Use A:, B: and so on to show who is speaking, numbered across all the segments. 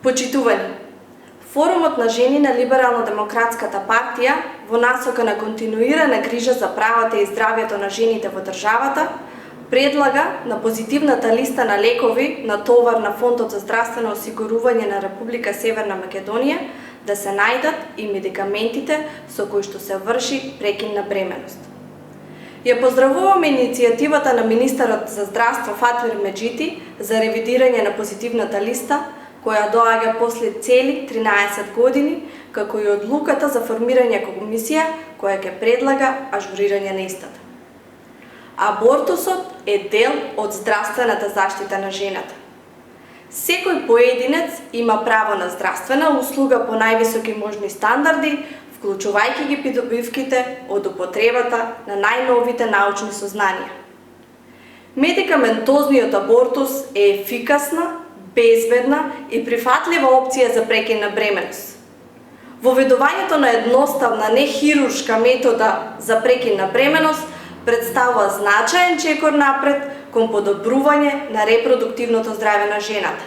A: Почитувани, Форумот на жени на Либерално-демократската партија во насока на континуирана грижа за правата и здравјето на жените во државата предлага на позитивната листа на лекови на товар на Фондот за здравствено осигурување на Република Северна Македонија да се најдат и медикаментите со кои што се врши прекин на бременост. Ја поздравуваме иницијативата на министерот за здравство Фатмир Меджити за ревидирање на позитивната листа, која доаѓа после цели 13 години, како и одлуката за формирање комисија која ќе предлага ажурирање на истата. Абортусот е дел од здравствената заштита на жената. Секој поединец има право на здравствена услуга по највисоки можни стандарди, вклучувајќи ги придобивките од употребата на најновите научни сознанија. Медикаментозниот абортус е ефикасна, безбедна и прифатлива опција за прекин на бременост. Воведувањето на едноставна нехируршка метода за прекин на бременост представува значаен чекор напред кон подобрување на репродуктивното здравје на жената.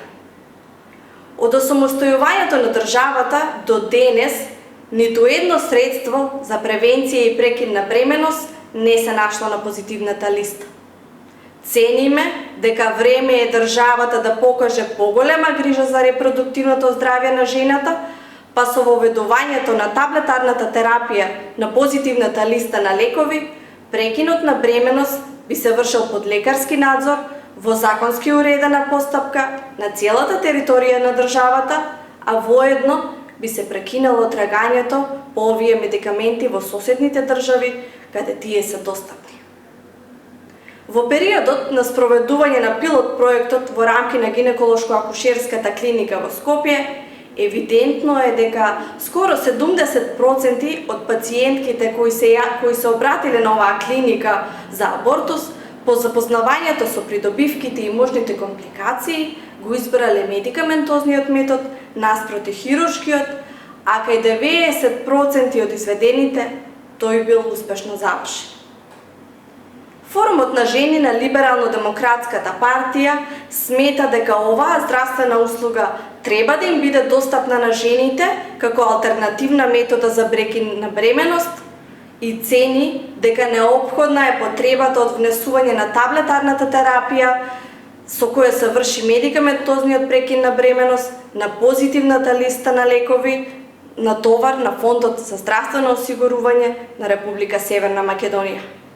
A: Од осамостојувањето на државата до денес, ниту едно средство за превенција и прекин на бременост не се нашло на позитивната листа. Цениме дека време е државата да покаже поголема грижа за репродуктивното здравје на жената, па со воведувањето на таблетарната терапија на позитивната листа на лекови, прекинот на бременост би се вршил под лекарски надзор во законски уредена постапка на целата територија на државата, а воедно би се прекинало трагањето по овие медикаменти во соседните држави каде тие се достапни. Во периодот на спроведување на пилот проектот во рамки на гинеколошко-акушерската клиника во Скопје, евидентно е дека скоро 70% од пациентките кои се обратиле на оваа клиника за абортус, по запознавањето со придобивките и можните компликации, го избрале медикаментозниот метод наспроти хируршкиот, а кај 90% од изведените тој бил успешно завршен. Форумот на жени на Либерално-демократската партија смета дека оваа здравствена услуга треба да им биде достапна на жените како алтернативна метода за прекин на бременост и цени дека неопходна е потребата од внесување на таблетарната терапија со која се врши медикаментозниот прекин на бременост на позитивната листа на лекови на товар на Фондот за здравствено осигурување на Република Северна Македонија.